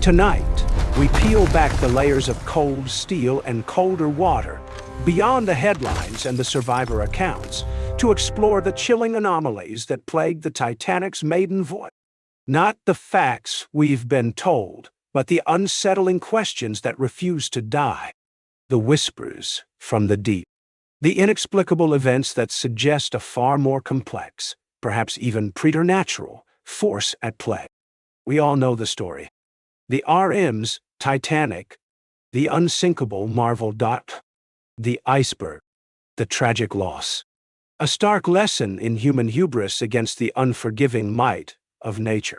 Tonight, we peel back the layers of cold steel and colder water, beyond the headlines and the survivor accounts, to explore the chilling anomalies that plagued the Titanic's maiden voyage. Not the facts we've been told, but the unsettling questions that refuse to die. The whispers from the deep. The inexplicable events that suggest a far more complex, perhaps even preternatural, force at play. We all know the story. The RM's Titanic, the unsinkable marvel. The iceberg, the tragic loss. A stark lesson in human hubris against the unforgiving might of nature.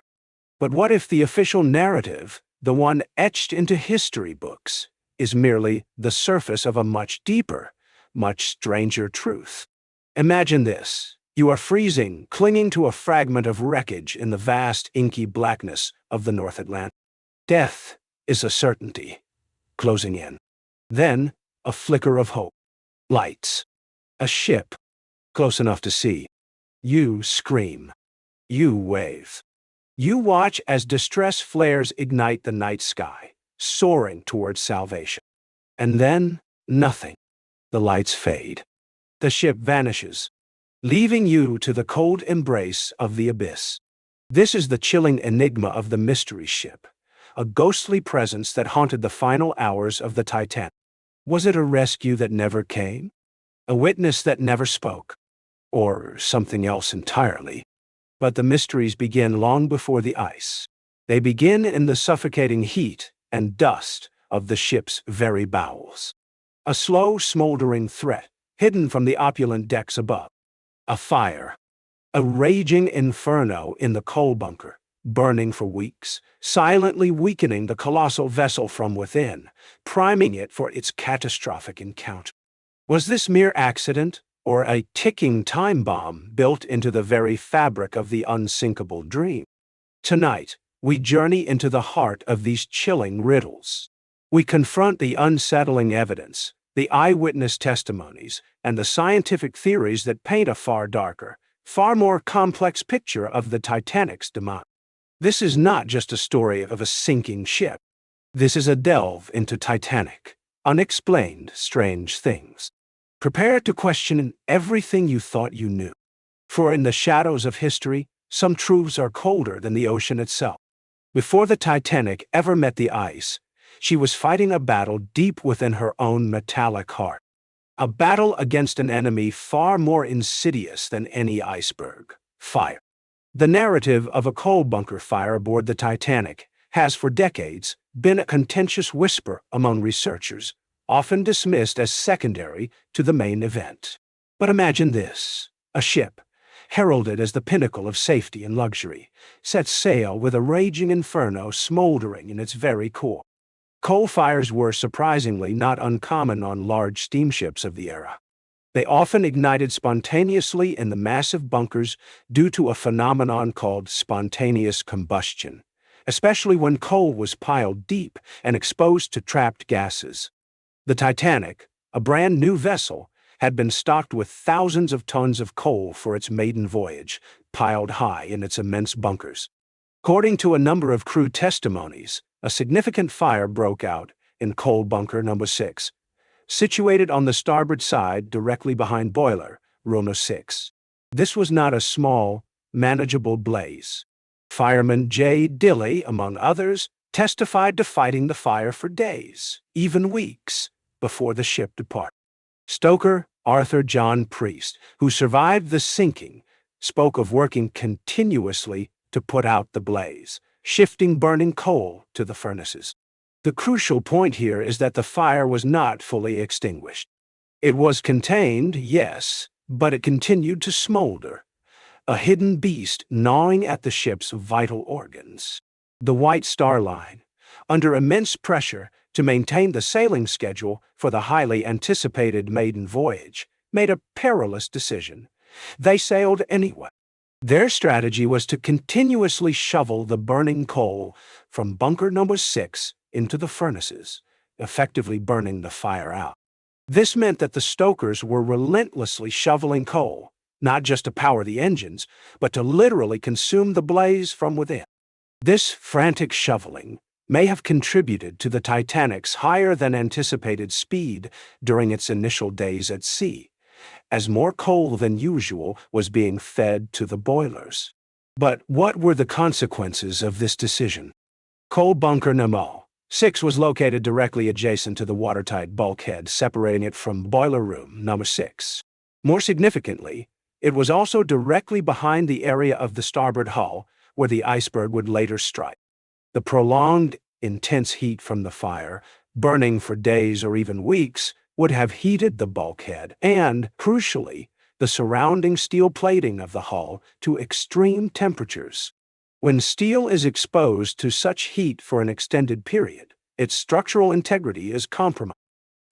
But what if the official narrative, the one etched into history books, is merely the surface of a much deeper, much stranger truth? Imagine this. You are freezing, clinging to a fragment of wreckage in the vast, inky blackness of the North Atlantic. Death is a certainty, closing in. Then, a flicker of hope. Lights. A ship, close enough to see. You scream. You wave. You watch as distress flares ignite the night sky, soaring towards salvation. And then, nothing. The lights fade. The ship vanishes, leaving you to the cold embrace of the abyss. This is the chilling enigma of the mystery ship, a ghostly presence that haunted the final hours of the Titanic. Was it a rescue that never came? A witness that never spoke? Or something else entirely? But the mysteries begin long before the ice. They begin in the suffocating heat and dust of the ship's very bowels. A slow, smoldering threat, hidden from the opulent decks above. A fire. A raging inferno in the coal bunker, burning for weeks, silently weakening the colossal vessel from within, priming it for its catastrophic encounter. Was this mere accident, or a ticking time bomb built into the very fabric of the unsinkable dream? Tonight, we journey into the heart of these chilling riddles. We confront the unsettling evidence, the eyewitness testimonies, and the scientific theories that paint a far darker, far more complex picture of the Titanic's demise. This is not just a story of a sinking ship. This is a delve into Titanic, unexplained strange things. Prepare to question everything you thought you knew. For in the shadows of history, some truths are colder than the ocean itself. Before the Titanic ever met the ice, she was fighting a battle deep within her own metallic heart. A battle against an enemy far more insidious than any iceberg: fire. The narrative of a coal bunker fire aboard the Titanic has for decades been a contentious whisper among researchers, often dismissed as secondary to the main event. But imagine this: a ship, heralded as the pinnacle of safety and luxury, sets sail with a raging inferno smoldering in its very core. Coal fires were surprisingly not uncommon on large steamships of the era. They often ignited spontaneously in the massive bunkers due to a phenomenon called spontaneous combustion, especially when coal was piled deep and exposed to trapped gases. The Titanic, a brand new vessel, had been stocked with thousands of tons of coal for its maiden voyage, piled high in its immense bunkers. According to a number of crew testimonies, a significant fire broke out in coal bunker number 6, situated on the starboard side directly behind boiler, room No. 6. This was not a small, manageable blaze. Fireman J. Dilley, among others, testified to fighting the fire for days, even weeks, before the ship departed. Stoker Arthur John Priest, who survived the sinking, spoke of working continuously to put out the blaze, shifting burning coal to the furnaces. The crucial point here is that the fire was not fully extinguished. It was contained, yes, but it continued to smolder, a hidden beast gnawing at the ship's vital organs. The White Star Line, under immense pressure to maintain the sailing schedule for the highly anticipated maiden voyage, made a perilous decision. They sailed anyway. Their strategy was to continuously shovel the burning coal from bunker number 6 into the furnaces, effectively burning the fire out. This meant that the stokers were relentlessly shoveling coal, not just to power the engines, but to literally consume the blaze from within. This frantic shoveling may have contributed to the Titanic's higher-than-anticipated speed during its initial days at sea, as more coal than usual was being fed to the boilers. But what were the consequences of this decision? Coal bunker number 6 was located directly adjacent to the watertight bulkhead, separating it from boiler room number 6. More significantly, it was also directly behind the area of the starboard hull where the iceberg would later strike. The prolonged, intense heat from the fire, burning for days or even weeks, would have heated the bulkhead and, crucially, the surrounding steel plating of the hull to extreme temperatures. When steel is exposed to such heat for an extended period, its structural integrity is compromised.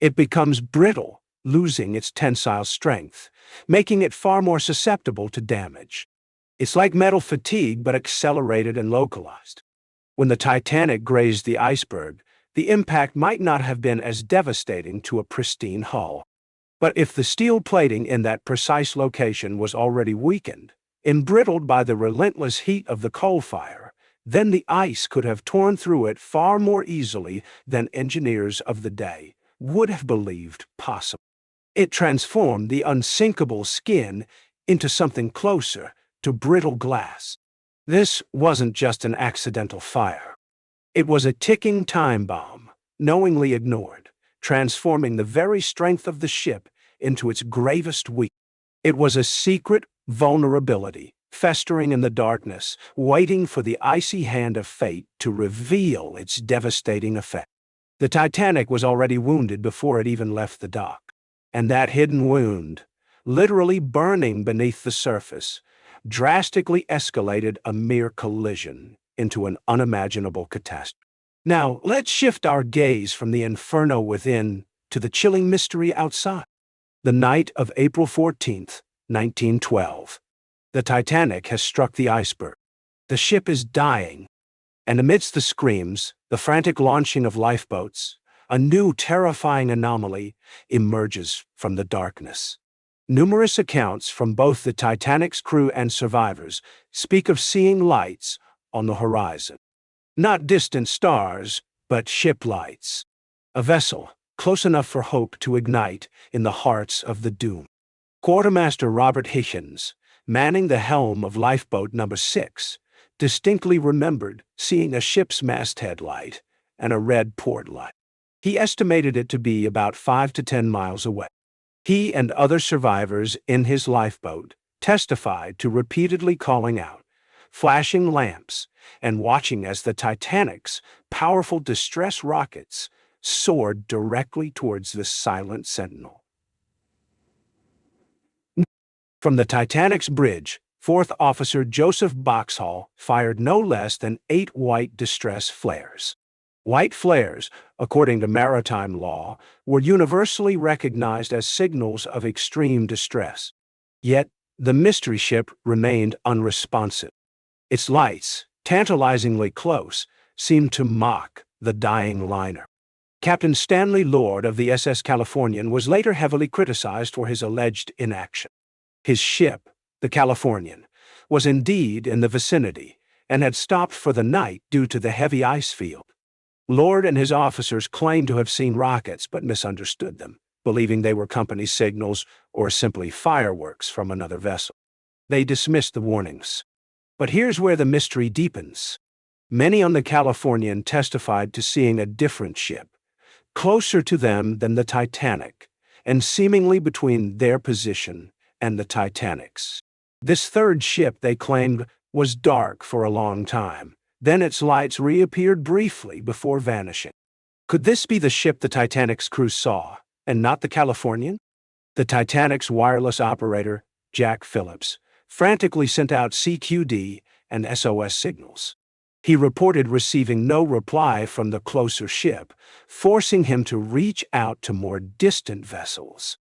It becomes brittle, losing its tensile strength, making it far more susceptible to damage. It's like metal fatigue, but accelerated and localized. When the Titanic grazed the iceberg, the impact might not have been as devastating to a pristine hull. But if the steel plating in that precise location was already weakened, embrittled by the relentless heat of the coal fire, then the ice could have torn through it far more easily than engineers of the day would have believed possible. It transformed the unsinkable skin into something closer to brittle glass. This wasn't just an accidental fire. It was a ticking time bomb, knowingly ignored, transforming the very strength of the ship into its gravest weakness. It was a secret vulnerability, festering in the darkness, waiting for the icy hand of fate to reveal its devastating effect. The Titanic was already wounded before it even left the dock, and that hidden wound, literally burning beneath the surface, drastically escalated a mere collision into an unimaginable catastrophe. Now, let's shift our gaze from the inferno within to the chilling mystery outside. The night of April 14th, 1912. The Titanic has struck the iceberg. The ship is dying, and amidst the screams, the frantic launching of lifeboats, a new terrifying anomaly emerges from the darkness. Numerous accounts from both the Titanic's crew and survivors speak of seeing lights on the horizon. Not distant stars, but ship lights. A vessel, close enough for hope to ignite in the hearts of the doomed. Quartermaster Robert Hichens, manning the helm of lifeboat number 6, distinctly remembered seeing a ship's masthead light and a red port light. He estimated it to be about 5 to 10 miles away. He and other survivors in his lifeboat testified to repeatedly calling out, flashing lamps, and watching as the Titanic's powerful distress rockets soared directly towards the silent sentinel. From the Titanic's bridge, Fourth Officer Joseph Boxhall fired no less than 8 white distress flares. White flares, according to maritime law, were universally recognized as signals of extreme distress. Yet, the mystery ship remained unresponsive. Its lights, tantalizingly close, seemed to mock the dying liner. Captain Stanley Lord of the SS Californian was later heavily criticized for his alleged inaction. His ship, the Californian, was indeed in the vicinity and had stopped for the night due to the heavy ice field. Lord and his officers claimed to have seen rockets but misunderstood them, believing they were company signals or simply fireworks from another vessel. They dismissed the warnings. But here's where the mystery deepens. Many on the Californian testified to seeing a different ship, closer to them than the Titanic, and seemingly between their position and the Titanic's. This third ship, they claimed, was dark for a long time. Then its lights reappeared briefly before vanishing. Could this be the ship the Titanic's crew saw, and not the Californian? The Titanic's wireless operator, Jack Phillips, frantically sent out CQD and SOS signals. He reported receiving no reply from the closer ship, forcing him to reach out to more distant vessels.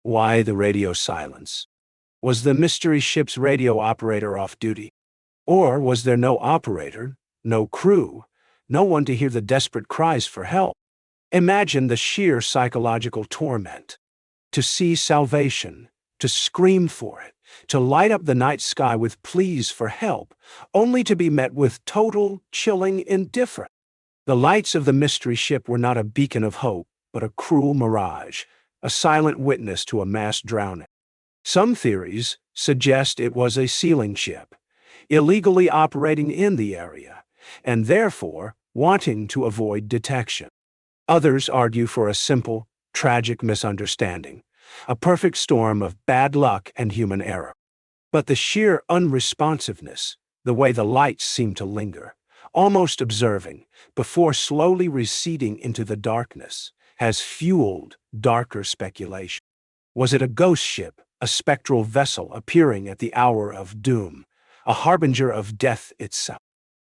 Why the radio silence? Was the mystery ship's radio operator off duty? Or was there no operator, no crew, no one to hear the desperate cries for help? Imagine the sheer psychological torment. To see salvation, to scream for it, to light up the night sky with pleas for help, only to be met with total, chilling indifference. The lights of the mystery ship were not a beacon of hope, but a cruel mirage, a silent witness to a mass drowning. Some theories suggest it was a sealing ship, illegally operating in the area, and therefore wanting to avoid detection. Others argue for a simple, tragic misunderstanding, a perfect storm of bad luck and human error. But the sheer unresponsiveness, the way the lights seemed to linger, almost observing, before slowly receding into the darkness, has fueled darker speculation. Was it a ghost ship, a spectral vessel appearing at the hour of doom, a harbinger of death itself?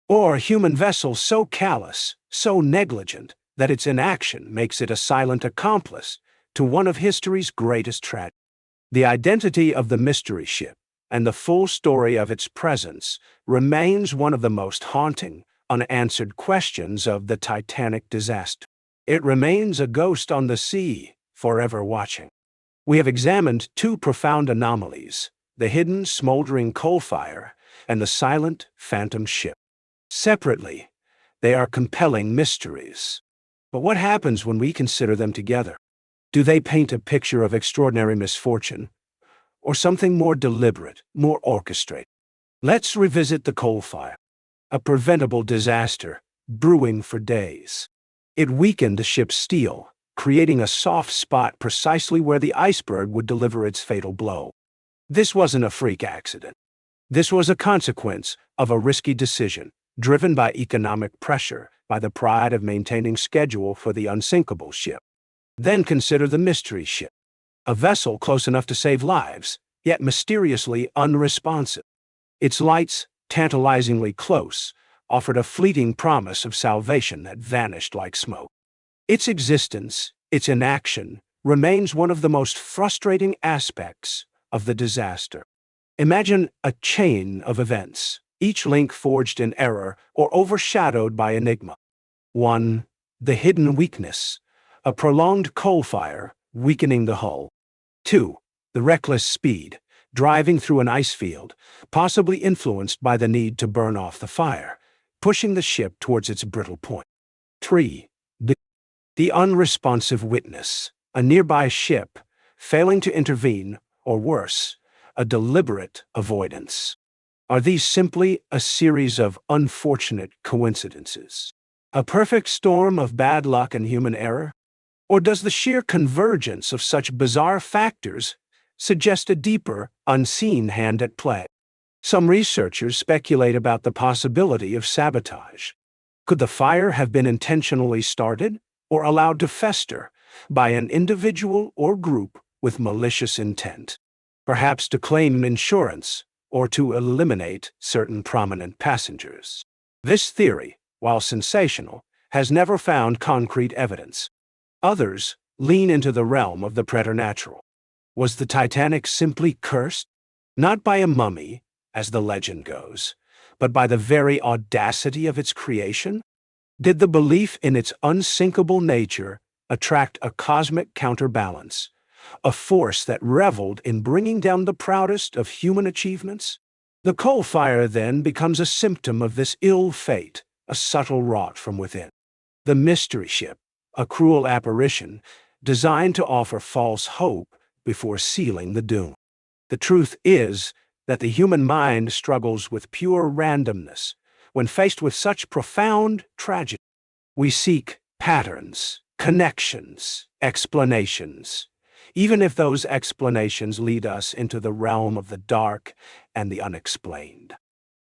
Or a human vessel so callous, so negligent, that its inaction makes it a silent accomplice to one of history's greatest tragedies? The identity of the mystery ship and the full story of its presence remains one of the most haunting, unanswered questions of the Titanic disaster. It remains a ghost on the sea, forever watching. We have examined two profound anomalies, the hidden, smoldering coal fire and the silent, phantom ship. Separately, they are compelling mysteries. But what happens when we consider them together? Do they paint a picture of extraordinary misfortune, or something more deliberate, more orchestrated? Let's revisit the coal fire, a preventable disaster brewing for days. It weakened the ship's steel, creating a soft spot precisely where the iceberg would deliver its fatal blow. This wasn't a freak accident. This was a consequence of a risky decision, driven by economic pressure, by the pride of maintaining schedule for the Unsinkable ship. Then consider the mystery ship, a vessel close enough to save lives, yet mysteriously unresponsive. Its lights, tantalizingly close, offered a fleeting promise of salvation that vanished like smoke. Its existence, its inaction, remains one of the most frustrating aspects of the disaster. Imagine a chain of events, each link forged in error or overshadowed by enigma. 1. The hidden weakness, a prolonged coal fire weakening the hull. 2. The reckless speed, driving through an ice field, possibly influenced by the need to burn off the fire, pushing the ship towards its brittle point. 3. The unresponsive witness, a nearby ship, failing to intervene, or worse, a deliberate avoidance. Are these simply a series of unfortunate coincidences? A perfect storm of bad luck and human error? Or does the sheer convergence of such bizarre factors suggest a deeper, unseen hand at play? Some researchers speculate about the possibility of sabotage. Could the fire have been intentionally started or allowed to fester by an individual or group with malicious intent, perhaps to claim insurance or to eliminate certain prominent passengers? This theory, while sensational, has never found concrete evidence. Others lean into the realm of the preternatural. Was the Titanic simply cursed? Not by a mummy, as the legend goes, but by the very audacity of its creation? Did the belief in its unsinkable nature attract a cosmic counterbalance, a force that reveled in bringing down the proudest of human achievements? The coal fire then becomes a symptom of this ill fate, a subtle wrought from within. The mystery ship, a cruel apparition designed to offer false hope before sealing the doom. The truth is that the human mind struggles with pure randomness when faced with such profound tragedy. We seek patterns, connections, explanations, even if those explanations lead us into the realm of the dark and the unexplained.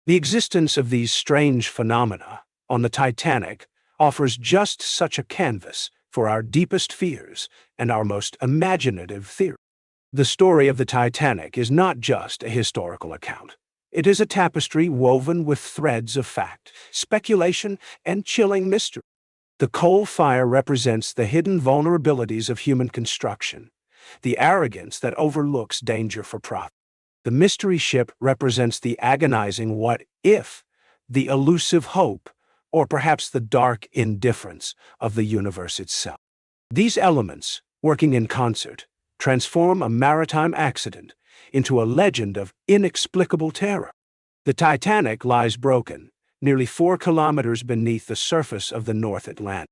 The existence of these strange phenomena on the Titanic offers just such a canvas for our deepest fears and our most imaginative theories. The story of the Titanic is not just a historical account. It is a tapestry woven with threads of fact, speculation, and chilling mystery. The coal fire represents the hidden vulnerabilities of human construction, the arrogance that overlooks danger for profit. The mystery ship represents the agonizing what if, the elusive hope, or perhaps the dark indifference of the universe itself. These elements, working in concert, transform a maritime accident into a legend of inexplicable terror. The Titanic lies broken, nearly 4 kilometers beneath the surface of the North Atlantic.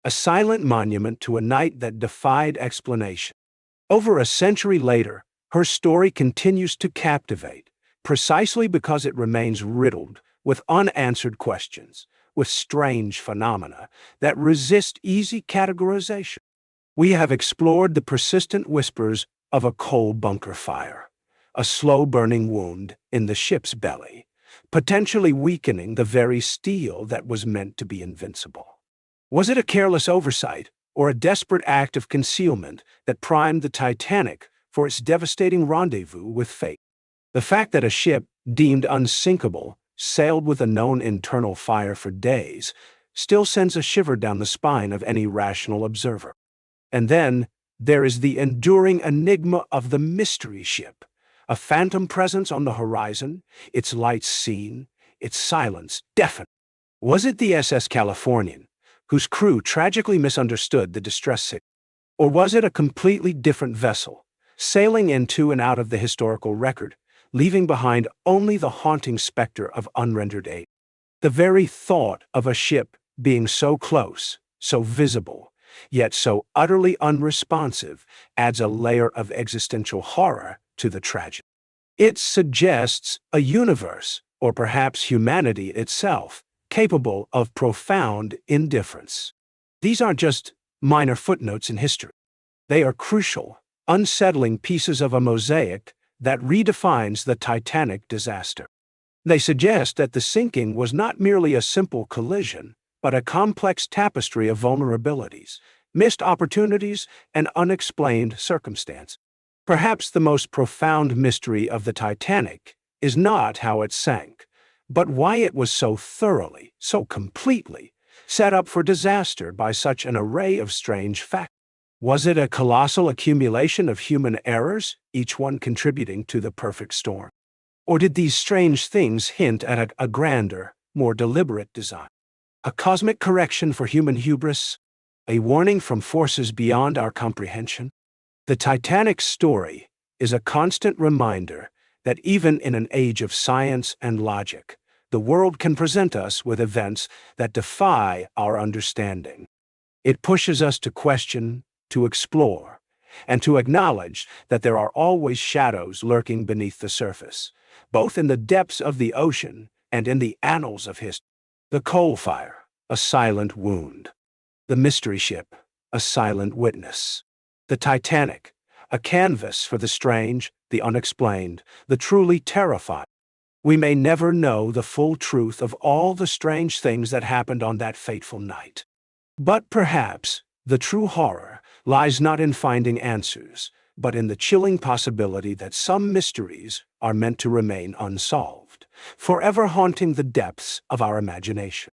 A silent monument to a night that defied explanation. Over a century later, her story continues to captivate, precisely because it remains riddled with unanswered questions, with strange phenomena that resist easy categorization. We have explored the persistent whispers of a coal bunker fire, a slow-burning wound in the ship's belly, potentially weakening the very steel that was meant to be invincible. Was it a careless oversight or a desperate act of concealment that primed the Titanic for its devastating rendezvous with fate? The fact that a ship deemed unsinkable sailed with a known internal fire for days still sends a shiver down the spine of any rational observer. And then there is the enduring enigma of the mystery ship, a phantom presence on the horizon, its lights seen, its silence deafened. Was it the SS Californian, whose crew tragically misunderstood the distress signal? Or was it a completely different vessel, sailing into and out of the historical record, leaving behind only the haunting specter of unrendered aid? The very thought of a ship being so close, so visible, yet so utterly unresponsive adds a layer of existential horror to the tragedy. It suggests a universe, or perhaps humanity itself, capable of profound indifference. These aren't just minor footnotes in history. They are crucial, unsettling pieces of a mosaic that redefines the Titanic disaster. They suggest that the sinking was not merely a simple collision, but a complex tapestry of vulnerabilities, missed opportunities, and unexplained circumstance. Perhaps the most profound mystery of the Titanic is not how it sank, but why it was so thoroughly, so completely, set up for disaster by such an array of strange factors. Was it a colossal accumulation of human errors, each one contributing to the perfect storm? Or did these strange things hint at a grander, more deliberate design? A cosmic correction for human hubris? A warning from forces beyond our comprehension? The Titanic's story is a constant reminder that even in an age of science and logic, the world can present us with events that defy our understanding. It pushes us to question, to explore, and to acknowledge that there are always shadows lurking beneath the surface, both in the depths of the ocean and in the annals of history. The coal fire, a silent wound. The mystery ship, a silent witness. The Titanic, a canvas for the strange, the unexplained, the truly terrifying. We may never know the full truth of all the strange things that happened on that fateful night. But perhaps the true horror lies not in finding answers, but in the chilling possibility that some mysteries are meant to remain unsolved, forever haunting the depths of our imagination.